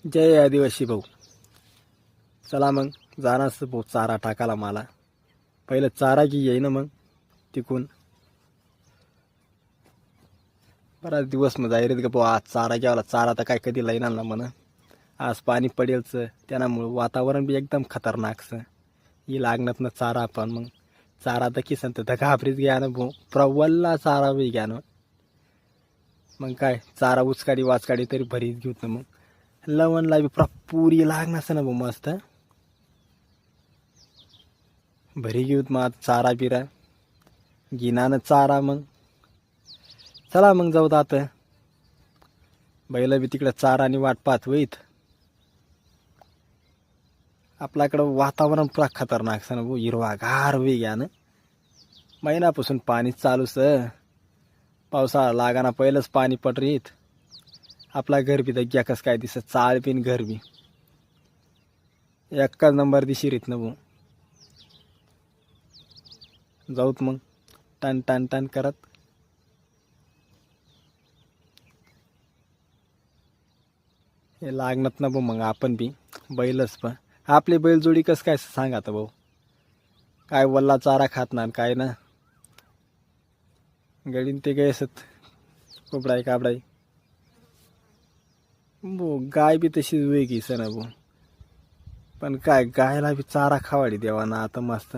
जय आदिवासी भाऊ. चला मग जाणार भाऊ चारा टाकायला. मला पहिलं चारा की येईन मग तिकून बराच दिवस मग जाहिरात का भाऊ आज चारा घ्यावाला. चारा तर काय कधी लाईन आणला म्हणा. आज पाणी पडेलचं त्यामुळं वातावरण बी एकदम खतरनाकचं. ही लागणार ना चारा आपण मग चारा तर किसन तर घाबरीत घ्या ना भाऊ. प्रवल्ला चारा बी घ्या ना. मग काय चारा उचकाडी वाचकाडी तरी भरीत घेऊत ना. मग लवणला बी पुरी लागणार ना भाऊ मस्त भरी घेऊत. मग चारा बिरा गिनानं चारा. मग चला मग जाऊ आता. बैल बी तिकडं चारा आणि वाट पाहत होईत. आपल्याकडं वातावरण पुरा खतरनाक ना भाऊ. हिरवागार वे घ्या ना. महिन्यापासून पाणी चालूच. पावसाळा लागाना पहिलंच पाणी पडरीत. आपला घर बी दग्या कस काय दिसत. चाळ बिन घर बी एकच नंबर दिशिरीत ना भाऊ. जाऊत मग टन टन टन करत. हे लागणार ना भाऊ. मग आपण बी बैलच पण आपली बैलजोडी कस काय सांगा आता भाऊ. काय वल्ला चारा खात ना काय ना. गडीन ते गैसत कोबडाई काबडाई. भाऊ गाय बी तशीच वेगळी ना भाऊ. पण काय गायला बी चारा खावाडी देवा ना आता मस्त.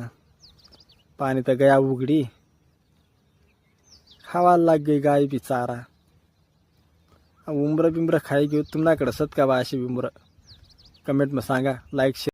पाणी तर गया उघडी खावायला लाग गे गाय बी चारा. उमरं बिमरं खाई घेऊ तुमच्याकडं सत का बा अशी बिमरं. कमेंट में सांगा. Like share